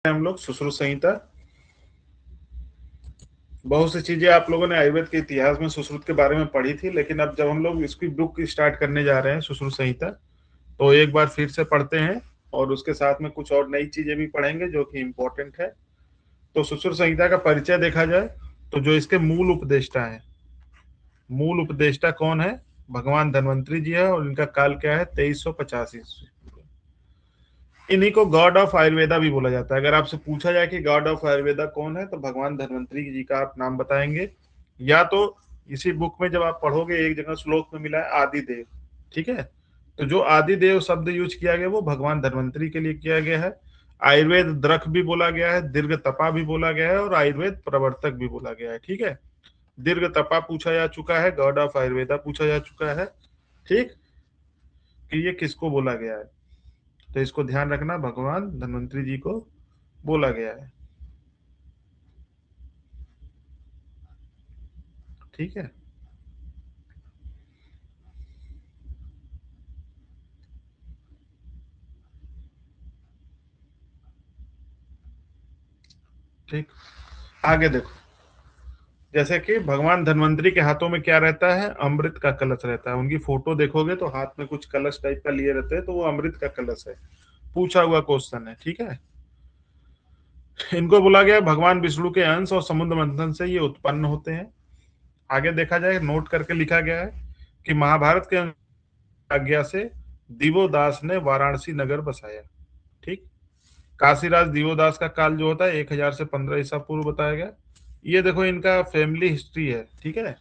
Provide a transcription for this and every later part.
हम लोग सुश्रुत संहिता। बहुत सी चीजें आप लोगों ने आयुर्वेद के इतिहास में सुश्रुत के बारे में पढ़ी थी, लेकिन अब जब हम लोग इसकी बुक स्टार्ट करने जा रहे हैं सुश्रुत संहिता, तो एक बार फिर से पढ़ते हैं और उसके साथ में कुछ और नई चीजें भी पढ़ेंगे जो कि इम्पोर्टेंट है। तो सुश्रुत संहिता का परिचय देखा जाए तो जो इसके मूल उपदेष्टा हैं, मूल उपदेष्टा कौन है? भगवान धन्वंतरी जी है और इनका काल क्या है? 2350 ईस्वी। इन्हीं को गॉड ऑफ आयुर्वेदा भी बोला जाता है। अगर आपसे पूछा जाए कि गॉड ऑफ आयुर्वेदा कौन है, तो भगवान धन्वंतरी जी का आप नाम बताएंगे, या तो इसी बुक में जब आप पढ़ोगे एक जगह श्लोक में मिला है आदिदेव, ठीक है, तो जो आदिदेव शब्द यूज किया गया वो भगवान धन्वंतरी के लिए किया गया है। आयुर्वेद द्रक भी बोला गया है, दीर्घ तपा भी बोला गया है और आयुर्वेद प्रवर्तक भी बोला गया है, ठीक है। दीर्घ तपा पूछा जा चुका है, गॉड ऑफ आयुर्वेदा पूछा जा चुका है, ठीक, कि ये किसको बोला गया है, तो इसको ध्यान रखना, भगवान धन्वंतरी जी को बोला गया है, ठीक है। ठीक, आगे देखो, जैसे कि भगवान धन्वंतरी के हाथों में क्या रहता है? अमृत का कलश रहता है। उनकी फोटो देखोगे तो हाथ में कुछ कलश टाइप का लिए रहते हैं, तो वो अमृत का कलश है। पूछा हुआ क्वेश्चन है, ठीक है। इनको बोला गया भगवान विष्णु के अंश और समुद्र मंथन से ये उत्पन्न होते हैं। आगे देखा जाए, नोट करके लिखा गया है कि महाभारत के आज्ञा से दिवोदास ने वाराणसी नगर बसाया, ठीक। काशीराज दिवोदास का काल जो होता है 1000 से 15 ईसा पूर्व बताया गया। ये देखो इनका फैमिली हिस्ट्री है, ठीक है।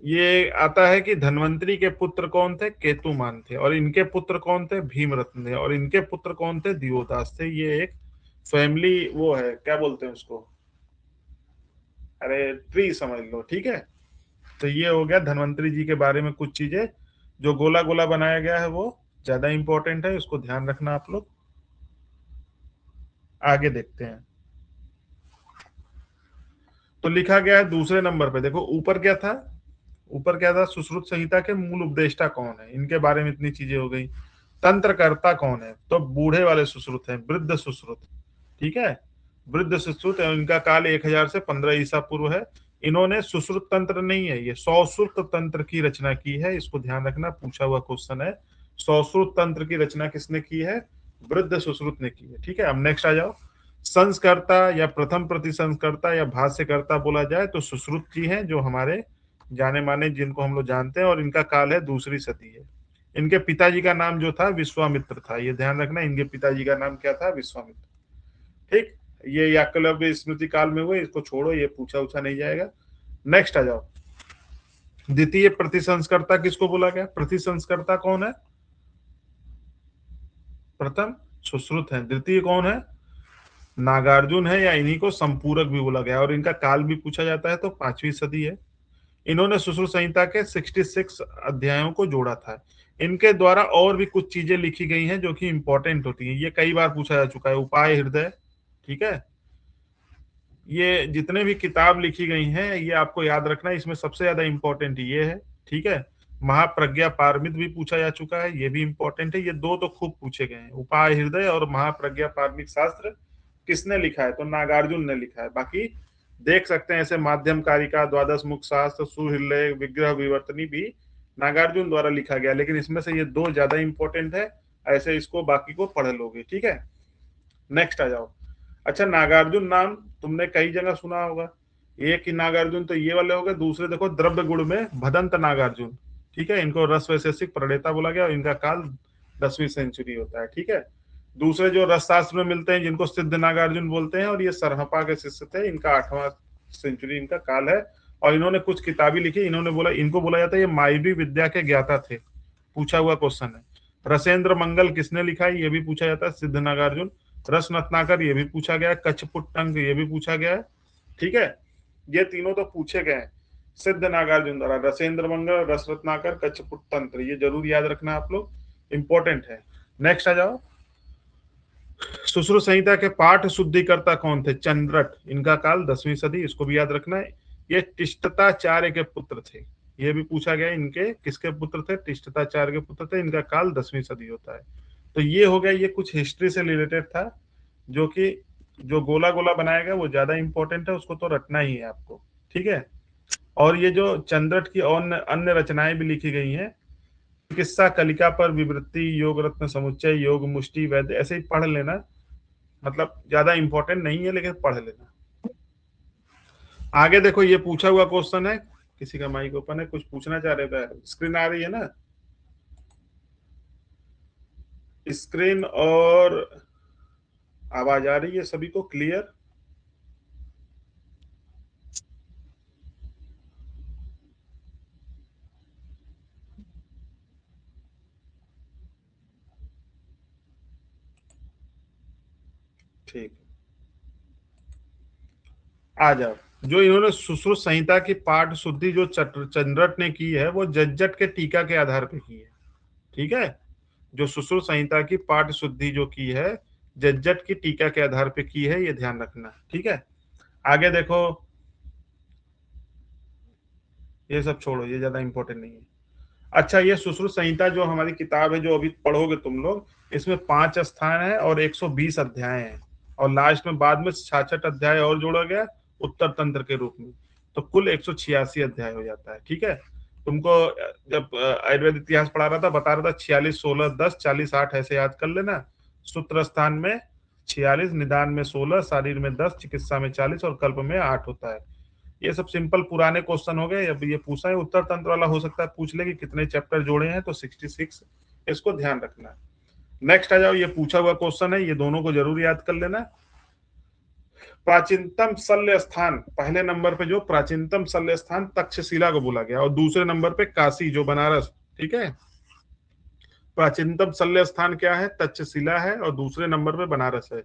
ये आता है कि धन्वंतरी के पुत्र कौन थे? केतुमान थे। और इनके पुत्र कौन थे? भीमरत्न थे। और इनके पुत्र कौन थे? दिवोदास थे। ये एक फैमिली वो है, क्या बोलते हैं उसको, अरे ट्री समझ लो, ठीक है। तो ये हो गया धन्वंतरी जी के बारे में कुछ चीजें। जो गोला गोला बनाया गया है वो ज्यादा इंपॉर्टेंट है, उसको ध्यान रखना आप लोग। आगे देखते हैं, तो लिखा गया है दूसरे नंबर पे, देखो ऊपर क्या था? ऊपर क्या था? सुश्रुत संहिता के मूल उपदेष्टा कौन है, इनके बारे में इतनी चीजें हो गई। तंत्रकर्ता कौन है? तो बूढ़े वाले सुश्रुत हैं, वृद्ध सुश्रुत, ठीक है। वृद्ध सुश्रुत है, इनका काल 1000 से 15 ईसा पूर्व है। इन्होंने सुश्रुत तंत्र नहीं है, ये सौश्रुत तंत्र की रचना की है, इसको ध्यान रखना, पूछा हुआ क्वेश्चन है। सौश्रुत तंत्र की रचना किसने की है? वृद्ध सुश्रुत ने की है, ठीक है। अब नेक्स्ट आ जाओ। संस्कर्ता या प्रथम प्रति संस्कर्ता या भाष्यकर्ता बोला जाए तो सुश्रुत जी हैं, जो हमारे जाने माने, जिनको हम लोग जानते हैं, और इनका काल है दूसरी सदी है। इनके पिताजी का नाम जो था विश्वामित्र था, ये ध्यान रखना, इनके पिताजी का नाम क्या था? विश्वामित्र, ठीक। ये याकलव्य स्मृति काल में हुए, इसको छोड़ो, ये पूछा उछा नहीं जाएगा। नेक्स्ट आ जाओ। द्वितीय प्रतिसंस्कर्ता किसको बोला गया? प्रतिसंस्कर्ता कौन है? प्रथम सुश्रुत है। द्वितीय कौन है? नागार्जुन है, या इन्हीं को संपूरक भी बोला गया। और इनका काल भी पूछा जाता है तो 5वीं सदी है। इन्होंने सुश्रुत संहिता के 66 अध्यायों को जोड़ा था। इनके द्वारा और भी कुछ चीजें लिखी गई हैं जो कि इंपॉर्टेंट होती हैं, ये कई बार पूछा जा चुका है। उपाय हृदय, ठीक है। ये जितने भी किताब लिखी गई हैं ये आपको याद रखना है, इसमें सबसे ज्यादा इंपॉर्टेंट ये है, ठीक है। महाप्रज्ञा पारमित भी पूछा जा चुका है, ये भी इंपॉर्टेंट है। ये दो तो खूब पूछे गए हैं, उपाय हृदय और महाप्रज्ञा पारमित शास्त्र किसने लिखा है? तो नागार्जुन ने लिखा है। बाकी देख सकते हैं ऐसे माध्यम कारिका, द्वादश मुख शास्त्र, सुहृदय, विग्रह विवर्तनी भी नागार्जुन द्वारा लिखा गया, लेकिन इसमें से ये दो ज्यादा इंपॉर्टेंट है। ऐसे इसको बाकी को पढ़ लोगे, ठीक है। नेक्स्ट आ जाओ। अच्छा, नागार्जुन नाम तुमने कई जगह सुना होगा। एक ही नागार्जुन तो ये वाले हो गए, दूसरे देखो द्रव्य गुण में भदंत नागार्जुन, ठीक है। इनको रस वैशेषिक प्रणेता बोला गया और इनका काल 10वीं सेंचुरी होता है, ठीक है। दूसरे जो रस शास्त्र में मिलते हैं जिनको सिद्ध नागार्जुन बोलते हैं, और ये सरहपा के शिष्य थे, इनका 8वां सेंचुरी इनका काल है। और इन्होंने कुछ किताबें लिखी। इन्होंने बोला, इनको बोला जाता है ये मायवी विद्या के ज्ञाता थे, पूछा हुआ क्वेश्चन है। रसेंद्र मंगल किसने लिखा है? ये भी पूछा जाता है, सिद्ध नागार्जुन। रस नतनाकर, ये भी पूछा गया है। कच्छपुट्टंग, ये भी पूछा गया है, ठीक है। ये तीनों तो पूछे गए हैं सिद्ध नागार्जुन द्वारा। रसेंद्र मंगल, रस रत्नाकर, कच्छपुट्टंत्र, ये जरूर याद रखना आप लोग, इंपॉर्टेंट है। नेक्स्ट आ जाओ। सुश्रुत संहिता के पाठ शुद्धिकर्ता कौन थे? चंद्रट, इनका काल 10वीं सदी, इसको भी याद रखना है। ये तिष्ठताचार्य के पुत्र थे, ये भी पूछा गया। इनके किसके पुत्र थे? तिष्ठताचार्य के पुत्र थे, इनका काल 10वीं सदी होता है। तो ये हो गया, ये कुछ हिस्ट्री से रिलेटेड था, जो कि जो गोला गोला बनाया गया वो ज्यादा इंपॉर्टेंट है, उसको तो रटना ही है आपको। ठीक है। और ये जो चंद्रट की अन्य अन्य रचनाएं भी लिखी गई हैं, चिकित्सा कलिका पर विवृत्ति, योग रत्न समुच्चय, योग मुष्टि वैद्य, ऐसे ही पढ़ लेना। मतलब ज्यादा इंपॉर्टेंट नहीं है, लेकिन पढ़ लेना। आगे देखो, ये पूछा हुआ क्वेश्चन है, किसी का माइक ओपन है, कुछ पूछना चाह रहे थे, स्क्रीन आ रही है ना? स्क्रीन और आवाज आ रही है सभी को क्लियर? ठीक, आ जाओ। जो इन्होंने सुश्रुत संहिता की पाठ शुद्धि जो चंद्रट ने की है, वो जज्जट के टीका के आधार पर की है। ठीक है। जो सुश्रुत संहिता की पाठ शुद्धि जो की है, जज्जट की टीका के आधार पर की है, ये ध्यान रखना। ठीक है। आगे देखो, ये सब छोड़ो, ये ज्यादा इंपॉर्टेंट नहीं है। अच्छा, ये सुश्रुत संहिता जो हमारी किताब है, जो अभी पढ़ोगे तुम लोग, इसमें 5 स्थान है और 120 अध्याय हैं, और लास्ट में बाद में 66 अध्याय और जोड़ा गया उत्तर तंत्र के रूप में, तो कुल 186 अध्याय हो जाता है। ठीक है। तुमको जब आयुर्वेद इतिहास पढ़ा रहा था, बता रहा था 46 16 10 40 8 ऐसे याद कर लेना। सूत्र स्थान में 46, निदान में 16, शारीर में 10, चिकित्सा में 40 और कल्प में 8 होता है। ये सब सिंपल पुराने क्वेश्चन हो गए। अब ये पूछा है उत्तर तंत्र वाला, हो सकता है पूछ ले कि कितने चैप्टर जोड़े हैं, तो 66, इसको ध्यान रखना। नेक्स्ट आ जाओ, ये पूछा हुआ क्वेश्चन है, ये दोनों को जरूर याद कर लेना। प्राचीनतम शल्य स्थान, पहले नंबर पे जो प्राचीनतम शल्य स्थान तक्षशिला को बोला गया, और दूसरे नंबर पे काशी जो बनारस। ठीक है। प्राचीनतम शल्य स्थान क्या है? तक्षशिला है, और दूसरे नंबर पे बनारस है।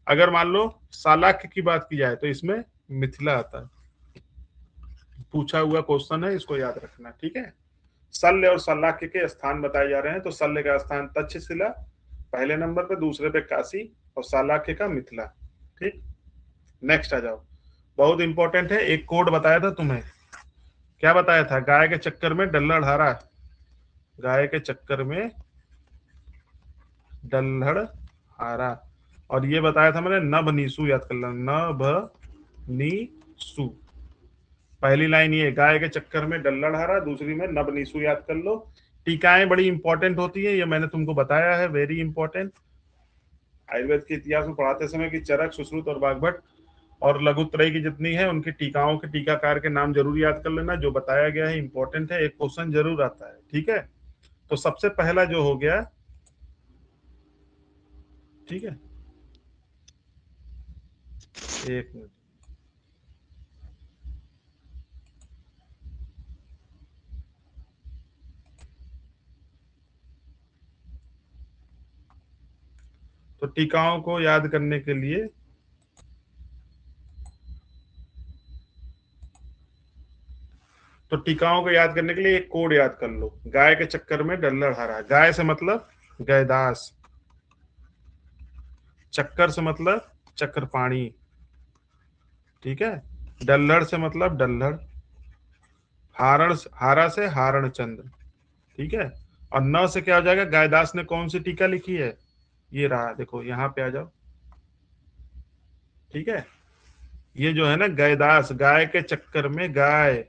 अगर मान लो शालाक्य की बात की जाए, तो इसमें मिथिला आता है। पूछा हुआ क्वेश्चन है, इसको याद रखना। ठीक है। शल्य और शलाक्य के स्थान बताए जा रहे हैं, तो शल्य का स्थान तक्षशिला पहले नंबर पे, दूसरे पे काशी, और शालाक्य का मिथिला। ठीक। नेक्स्ट आ जाओ, बहुत इंपॉर्टेंट है। एक कोड बताया था तुम्हें, क्या बताया था? गाय के चक्कर में डल्लड़ हारा। गाय के चक्कर में डल्लड़ हारा। और ये बताया था मैंने, नभ नीसू याद कर लो, नभ नीसू। पहली लाइन ये, गाय के चक्कर में डल्लड़ हारा, दूसरी में नभ नीसू याद कर लो। टीकाएं बड़ी इंपॉर्टेंट होती है, ये मैंने तुमको बताया है, वेरी इंपॉर्टेंट। आयुर्वेद के इतिहास में पढ़ाते समय कि चरक, सुश्रुत और वाग्भट और लघुत्रय की जितनी है, उनकी टीकाओं के टीकाकार के नाम जरूर याद कर लेना। जो बताया गया है इंपॉर्टेंट है, एक क्वेश्चन जरूर आता है। ठीक है। तो सबसे पहला जो हो गया, ठीक है, एक मिनट। तो टीकाओं को याद करने के लिए, तो टीकाओं को याद करने के लिए एक कोड याद कर लो। गाय के चक्कर में डल्लड़ हारा, गाय से मतलब गयदास, चक्कर से मतलब चक्रपाणी। ठीक है। डल्लड़ से मतलब डल्लड़, हारण, हारा से हारण चंद्र। ठीक है। और न से क्या हो जाएगा? गायदास ने कौन सी टीका लिखी है? ये रहा, देखो यहाँ पे आ जाओ। ठीक है। ये जो है ना गायदास, गाय के चक्कर में, गाय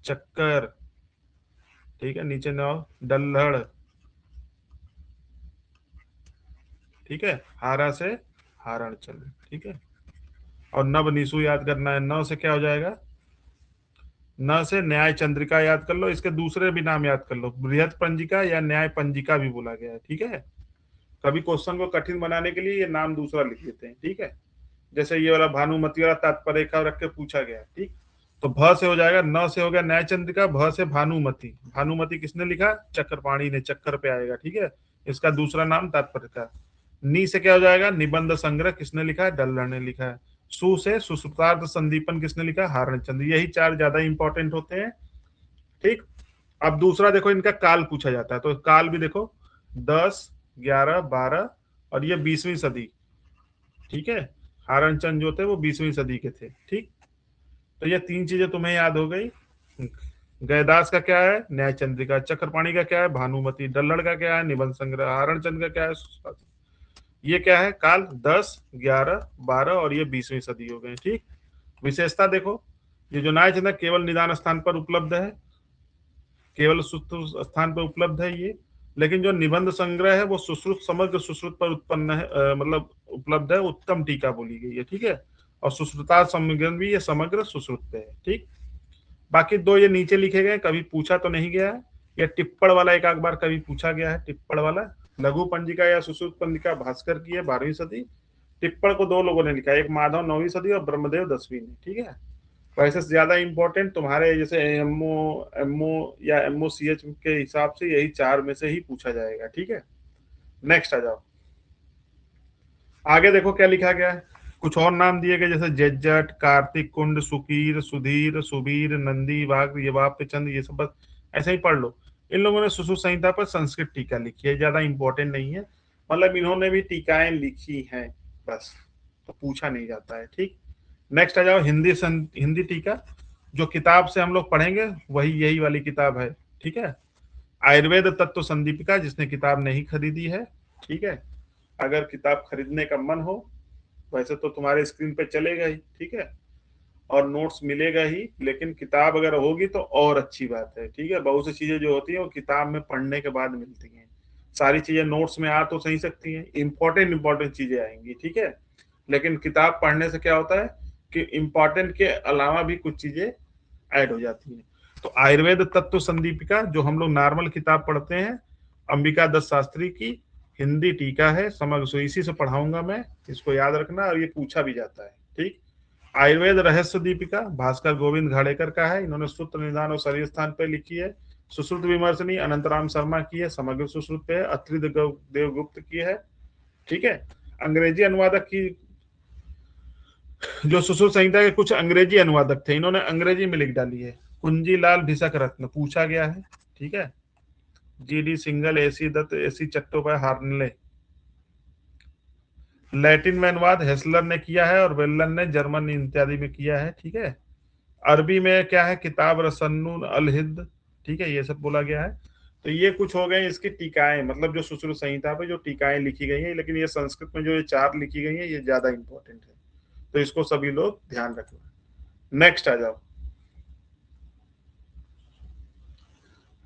चक्कर, ठीक है, नीचे न आओ, डल्लड़। ठीक है। हारा से हारण चंद्र। ठीक है। और नव निशु याद करना है। न से क्या हो जाएगा? न से न्याय चंद्रिका याद कर लो, इसके दूसरे भी नाम याद कर लो, बृहद पंजिका या न्याय पंजिका भी बोला गया है। ठीक है। कभी क्वेश्चन को कठिन बनाने के लिए ये नाम दूसरा लिख देते हैं। ठीक है। जैसे ये वाला भानुमति वाला तात्पर्य रेखा रख के पूछा गया। ठीक। तो भ से हो जाएगा, न से हो गया न्याय चंद्रिका, भ से भानुमति। भानुमति किसने लिखा? चक्रपाणी ने, चक्कर पे आएगा। ठीक है। इसका दूसरा नाम तात्पर्य का। नी से क्या हो जाएगा? निबंध संग्रह, किसने लिखा है? डल्लर ने लिखा है। सु से सुश्रुतार्थ संदीपन, किसने लिखा? हारणचंद्र। यही चार ज्यादा इंपॉर्टेंट होते हैं। ठीक। अब दूसरा देखो, इनका काल पूछा जाता है, तो काल भी देखो, 10, 11, 12 और ये 20वीं सदी। ठीक है। हारणचंद जो थे वो 20वीं सदी के थे। ठीक। तो ये तीन चीजें तुम्हें याद हो गई। गयदास का क्या है, न्याय चंद्रिका। चक्रपाणी का क्या है, भानुमति। डल्लड़ का क्या है, निबंध संग्रह। हरणचंद का क्या है, ये क्या है, काल 10, 11, 12 और ये 20वीं सदी हो गए। ठीक, विशेषता देखो, ये जो न्याय चंद्र केवल निदान स्थान पर उपलब्ध है, केवल सुश्रुत स्थान पर उपलब्ध है ये। लेकिन जो निबंध संग्रह है वो सुश्रुत, समग्र सुश्रुत पर उत्पन्न है, मतलब उपलब्ध है, उत्तम टीका बोली गई है। ठीक है, और सुश्रुता सम्मिलन भी ये समग्र सुश्रुत पे है। ठीक, बाकी दो ये नीचे लिखे गए, कभी पूछा तो नहीं गया है। या टिप्पण वाला एक आध बार कभी पूछा गया है, टिप्पण वाला। लघु पंजिका या सुश्रुत पंजिका भास्कर की है, 12वीं सदी। टिप्पण को दो लोगों ने लिखा है, एक माधव 9वीं सदी और ब्रह्मदेव 10वीं में। ठीक है, वैसे ज्यादा इंपॉर्टेंट तुम्हारे जैसे एमओ एमओ या एमओसीएच के हिसाब से यही चार में से ही पूछा जाएगा। ठीक है, नेक्स्ट आ जाओ। आगे देखो क्या लिखा गया है, कुछ और नाम दिए गए जैसे जेजट, कार्तिक कुंड, सुकीर, सुधीर, सुबीर, नंदी, वाघ, ये वाप्य चंद, ये सब बस ऐसे ही पढ़ लो। इन लोगों ने सुश्रुत संहिता पर संस्कृत टीका लिखी है, ज्यादा इंपॉर्टेंट नहीं है, मतलब इन्होंने भी टीकाएं लिखी हैं बस, तो पूछा नहीं जाता है। ठीक, नेक्स्ट आ जाओ, हिंदी टीका। जो किताब से हम लोग पढ़ेंगे वही यही वाली किताब है। ठीक है, आयुर्वेद तत्व संदीपिका, जिसने किताब नहीं खरीदी है। ठीक है, अगर किताब खरीदने का मन हो, वैसे तो तुम्हारे स्क्रीन पे चलेगा ही। ठीक है, और नोट्स मिलेगा ही, लेकिन किताब अगर होगी तो और अच्छी बात है। ठीक है, बहुत सी चीजें जो होती है वो किताब में पढ़ने के बाद मिलती हैं। सारी चीजें नोट्स में आ तो सही सकती हैं, इंपॉर्टेंट चीजें आएंगी। ठीक है, लेकिन किताब पढ़ने से क्या होता है कि इंपॉर्टेंट के अलावा भी कुछ चीजें ऐड हो जाती हैं। तो आयुर्वेद तत्व संदीपिका जो हम लोग नॉर्मल किताब पढ़ते हैं, अंबिका दत्त शास्त्री की हिंदी टीका है समग्र, सो इसी से पढ़ाऊंगा मैं, इसको याद रखना, और ये पूछा भी जाता है। ठीक, आयुर्वेद रहस्य दीपिका भास्कर गोविंद घाड़ेकर का है, इन्होंने सूत्र निदान और शरीर स्थान पर लिखी है। सुश्रुत विमर्शनी अनंतराम शर्मा की है, समग्र सुश्रुत पे है। अत्रि देवगुप्त की है। ठीक है, अंग्रेजी अनुवादक की, जो सुश्रुत संहिता के कुछ अंग्रेजी अनुवादक थे, इन्होंने अंग्रेजी में लिख डाली है। कुंजीलाल भिसक रत्न पूछा गया है। ठीक है, GD Singhal, AC Dutt, AC Chattopadhyay, Hoernle. Latin में अनुवाद हेसलर ने किया है और वेल्लन ने जर्मन इत्यादि में किया है। ठीक है, अरबी में क्या है, किताब रसन्नुन अल हिंद। ठीक है, ये सब बोला गया है। तो ये कुछ हो गए इसकी टीकाएं, मतलब जो सुश्रुत संहिता पे जो टीकाएं लिखी गई हैं, लेकिन ये संस्कृत में जो ये चार लिखी गई हैं ये ज्यादा इंपॉर्टेंट है, तो इसको सभी लोग ध्यान रखना। नेक्स्ट आ जाओ,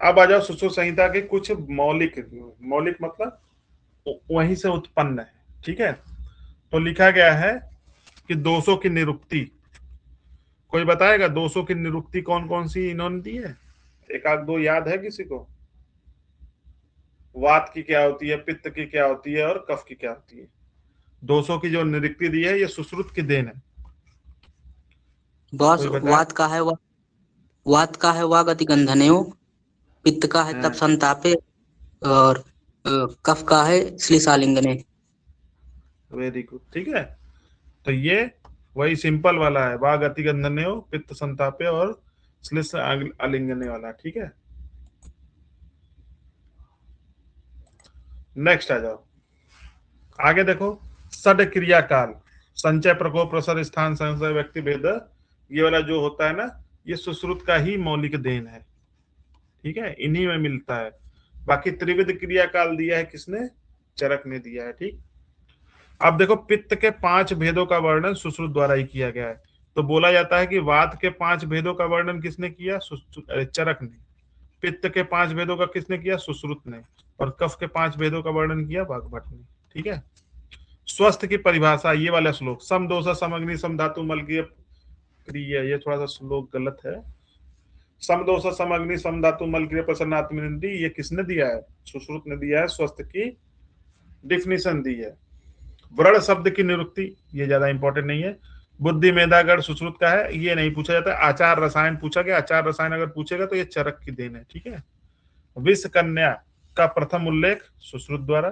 अब आ जाओ सुश्रुत संहिता के कुछ मौलिक, मौलिक मतलब वहीं से उत्पन्न है। ठीक है, तो लिखा गया है कि दोषों की निरुक्ति, कोई बताएगा दोषों की निरुक्ति कौन कौन सी इन्होंने दी है? एक आध दो याद है किसी को? वात की क्या होती है, पित्त की क्या होती है, और कफ की क्या होती है? दोषों की जो निरुक्ति दी है ये सुश्रुत की देन है। बॉस, वात का है वाग अतिगंधनेयो, पित्त का है तप संतापे, और कफ का है श्लीषालिंगने। Very good. ठीक है, तो ये वही सिंपल वाला है, वाग अतिगंधनेयो, पित्त संतापे और श्लीष आलिंगने वाला। ठीक है, नेक्स्ट आ जाओ, आगे देखो, सड क्रिया काल, संचय, प्रकोप, प्रसर, स्थान, संशय, व्यक्ति भेद, ये वाला जो होता है ना, ये सुश्रुत का ही मौलिक देन है। ठीक है, इन्हीं में मिलता है। बाकी त्रिविध क्रिया काल दिया है किसने? चरक ने दिया है। ठीक, अब देखो पित्त के 5 भेदों का वर्णन सुश्रुत द्वारा ही किया गया है, तो बोला जाता है कि वात के 5 भेदों का वर्णन किसने किया? चरक ने। पित्त के 5 भेदों का किसने किया? सुश्रुत ने। और कफ के 5 भेदों का वर्णन किया वाग्भट ने। ठीक है, स्वस्थ की परिभाषा, ये वाला श्लोक, सम दोषा सम अग्नि सम धातु मलकीय प्रिय, ये थोड़ा सा श्लोक गलत है। सम दोषा सम अग्नि सम धातु मलकीय प्रसन्नात्मनिधि, ये किसने दिया है? सुश्रुत ने दिया है। स्वस्थ की डिफिनेशन दी है। व्रण शब्द की निरुक्ति, ये ज्यादा इंपॉर्टेंट नहीं है। बुद्धि मेधागढ़ सुश्रुत का है, ये नहीं पूछा जाता है। आचार रसायन पूछा गया, आचार रसायन अगर पूछेगा तो ये चरक की देन है। ठीक है, विष कन्या का प्रथम उल्लेख सुश्रुत द्वारा।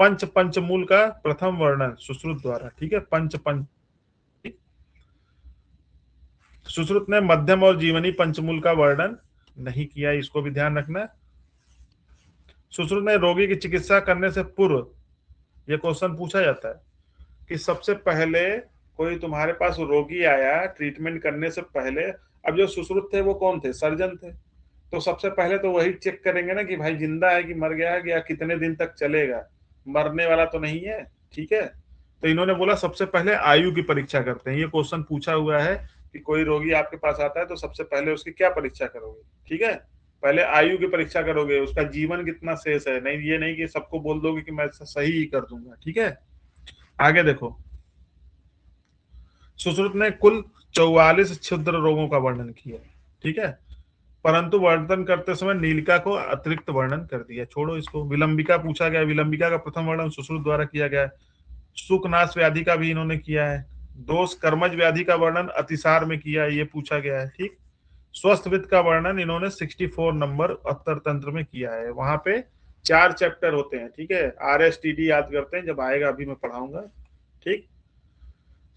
पंचमूल का प्रथम वर्णन सुश्रुत द्वारा। ठीक है, पंच सुश्रुत ने मध्यम और जीवनी पंचमूल का वर्णन नहीं किया, इसको भी ध्यान रखना। सुश्रुत ने रोगी की चिकित्सा करने से पूर्व, ये क्वेश्चन पूछा जाता है कि सबसे पहले कोई तुम्हारे पास रोगी आया ट्रीटमेंट करने से पहले, अब जो सुश्रुत थे वो कौन थे? सर्जन थे। तो सबसे पहले तो वही चेक करेंगे ना कि भाई जिंदा है कि मर गया है, या कितने दिन तक चलेगा, मरने वाला तो नहीं है। ठीक है, तो इन्होंने बोला सबसे पहले आयु की परीक्षा करते हैं। ये क्वेश्चन पूछा हुआ है कि कोई रोगी आपके पास आता है तो सबसे पहले उसकी क्या परीक्षा करोगे। ठीक है, पहले आयु की परीक्षा करोगे, उसका जीवन कितना शेष है। नहीं, ये नहीं कि सबको बोल दोगे कि मैं सही ही कर दूंगा। ठीक है, आगे देखो, सुश्रुत ने कुल 44 क्षुद्र रोगों का वर्णन किया। ठीक है, परंतु वर्णन करते समय नीलिका को अतिरिक्त वर्णन कर दिया। छोड़ो इसको। विलंबिका पूछा गया, विलंबिका का प्रथम वर्णन सुश्रुत द्वारा किया गया है। सुखनाश व्याधि का भी इन्होंने किया है। दोष कर्मज व्याधि का वर्णन अतिसार में किया है, ये पूछा गया है। ठीक, स्वस्थ वित्त का वर्णन इन्होंने 64 नंबर उत्तर तंत्र में किया है। वहां पे 4 चैप्टर होते हैं। ठीक है, RSTD याद करते हैं, जब आएगा अभी मैं पढ़ाऊंगा। ठीक,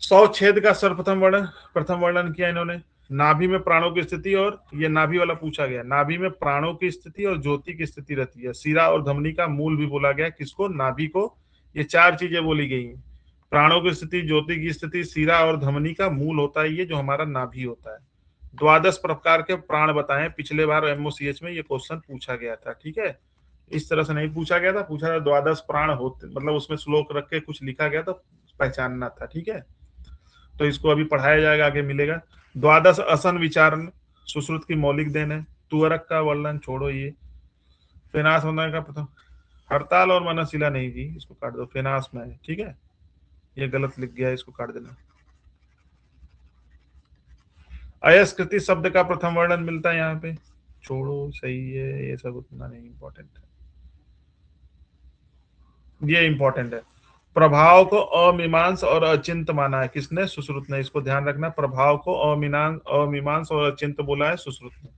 100 छेद का सर्वप्रथम वर्णन, प्रथम वर्णन किया इन्होंने। नाभि में प्राणों की स्थिति, और ये नाभि वाला पूछा गया, नाभि में प्राणों की स्थिति और ज्योति की स्थिति रहती है। सिरा और धमनी का मूल भी बोला गया, किसको, नाभि को। ये 4 चीजें बोली गई हैं, प्राणों की स्थिति, ज्योति की स्थिति, सिरा और धमनी का मूल होता है ये जो हमारा नाभि होता है। 12 प्रकार के प्राण बताएं, पिछले बार MOCH में ये क्वेश्चन पूछा गया था। ठीक है, इस तरह से नहीं पूछा गया था, पूछा था 12 प्राण होते, मतलब उसमें श्लोक रख के कुछ लिखा गया तो पहचानना था। ठीक है, तो इसको अभी पढ़ाया जाएगा, आगे मिलेगा। 12 असन विचारण सुश्रुत की मौलिक देन है। तुअरक का वर्णन छोड़ो, ये फेनास होने का प्रथम, हड़ताल और मनशिला नहीं जी, इसको काट दो, फेनास में है। ठीक है, ये गलत लिख गया, इसको काट देना। अयस्कृति शब्द का प्रथम वर्णन मिलता है यहाँ पे, छोड़ो, सही है, ये सब उतना नहीं इंपॉर्टेंट है, ये इंपॉर्टेंट है। प्रभाव को अमीमांस और अचिंत माना है, किसने, सुश्रुत ने। इसको ध्यान रखना, प्रभाव को अमीमांस और अचिंत बोला है सुश्रुत ने।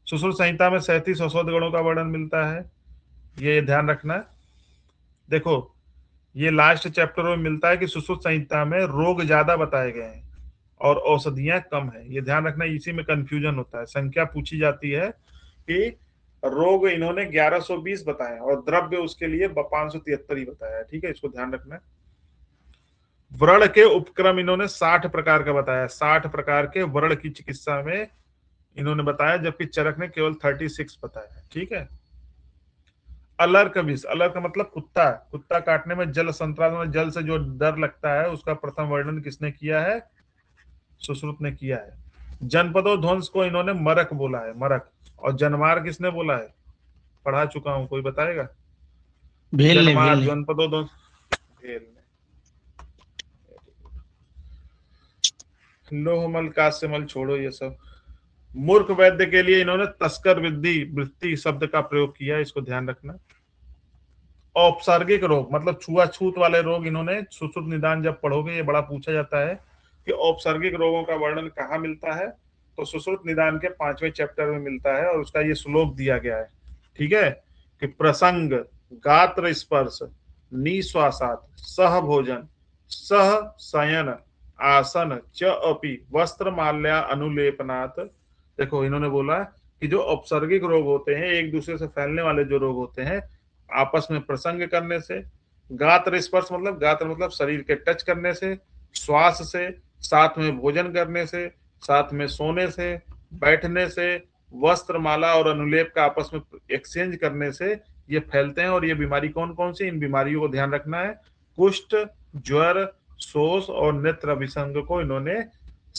सुश्रुत संहिता में 37 औषध गुणों का वर्णन मिलता है, ये ध्यान रखना। देखो, ये लास्ट चैप्टर में मिलता है कि सुश्रुत संहिता में रोग ज्यादा बताए गए हैं और औषधियां कम है, ये ध्यान रखना। इसी में कंफ्यूजन होता है, संख्या पूछी जाती है कि रोग इन्होंने 1120 बताए और द्रव्य उसके लिए 573 ही बताया है। ठीक है, इसको ध्यान रखना। व्रण के उपक्रम इन्होंने 60 प्रकार का बताया, 60 प्रकार के व्रण की चिकित्सा में इन्होंने बताया, जबकि चरक ने केवल 36 बताया। ठीक है, अलर्क विष, अलर्क मतलब कुत्ता, कुत्ता काटने में जल संत्रास, जल से जो डर लगता है, उसका प्रथम वर्णन किसने किया है, सुश्रुत ने किया है। जनपदों ध्वंस को इन्होंने मरक बोला है, मरक। और जनमार किसने बोला है, पढ़ा चुका हूं, कोई बताएगा। भेल ने जनमार, जनपदों ध्वंस, लोहमल काश्यमल, छोड़ो ये सब। मूर्ख वैद्य के लिए इन्होंने तस्कर वृत्ति शब्द का प्रयोग किया, इसको ध्यान रखना। औपसर्गिक रोग मतलब छुआछूत वाले रोग, इन्होंने सुश्रुत निदान जब पढ़ोगे, ये बड़ा पूछा जाता है कि औपसर्गिक रोगों का वर्णन कहाँ मिलता है, तो सुश्रुत निदान के 5वें चैप्टर में मिलता है, और उसका ये श्लोक दिया गया है। ठीक है, कि प्रसंग, गात्र स्पर्श, निश्वासात, सह भोजन, सह शयन, आसन च अपि वस्त्र माल्या अनुलेपनात्। देखो, इन्होंने बोला कि जो औपसर्गिक रोग होते हैं, एक दूसरे से फैलने वाले जो रोग होते हैं, आपस में प्रसंग करने से, गात्र स्पर्श मतलब, गात्र मतलब शरीर के टच करने से, श्वास से, साथ में भोजन करने से, साथ में सोने से, बैठने से, वस्त्र माला और अनुलेप का आपस में एक्सचेंज करने से ये फैलते हैं। और ये बीमारी कौन कौन सी, इन बीमारियों को ध्यान रखना है। कुष्ठ, ज्वर, शोष और नेत्र विसंग को इन्होंने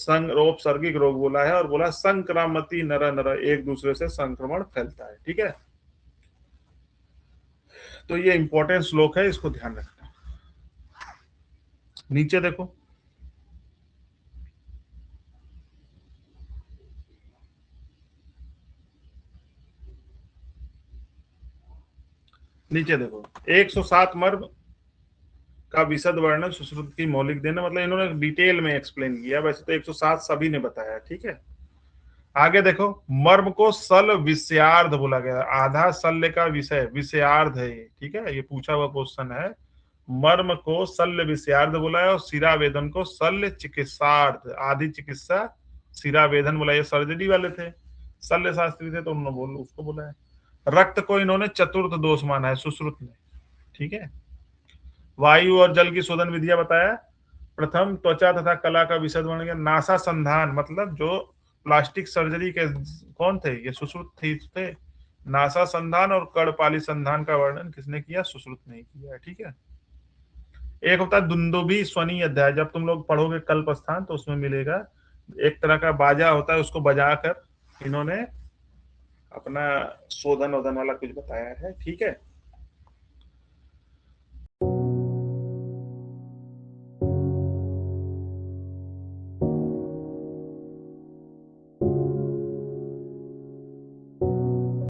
औपसर्गिक रोग बोला है, और बोला संक्रामति नर नर, एक दूसरे से संक्रमण फैलता है। ठीक है, तो ये इंपॉर्टेंट श्लोक है, इसको ध्यान रखना। नीचे देखो, नीचे देखो, 107 मर्म का विशद वर्णन सुश्रुत की मौलिक देना, मतलब इन्होंने डिटेल में एक्सप्लेन किया। वैसे तो 107 सभी ने बताया। ठीक है, आगे देखो, मर्म को सल विषयार्ध बोला गया, आधा शल्य का विषय विषयार्ध है ये। ठीक है, ये पूछा हुआ क्वेश्चन है। मर्म को शल्य विषयार्ध बोला है, और सिरा वेदन को शल्य चिकित्सार्ध, आदि चिकित्सा सिरा वेदन बोला। ये सर्जरी वाले थे, शल्य शास्त्री थे, तो उन्होंने उसको बोला है। रक्त को इन्होंने चतुर्थ दोष माना है सुश्रुत ने। ठीक है, वायु और जल की शोधन विधियां बताया। प्रथम त्वचा तथा कला का विशद वर्णन किया। नासा संधान मतलब जो प्लास्टिक सर्जरी के कौन थे? ये सुश्रुत थे। नासा संधान और कड़पाली संधान का वर्णन किसने किया? सुश्रुत ने किया है। ठीक है। एक होता है दुंदुभी स्वनी अध्याय, जब तुम लोग पढ़ोगे कल्प स्थान तो उसमें मिलेगा। एक तरह का बाजा होता है, उसको बजाकर इन्होंने अपना शोधन वोधन वाला कुछ बताया है। ठीक है।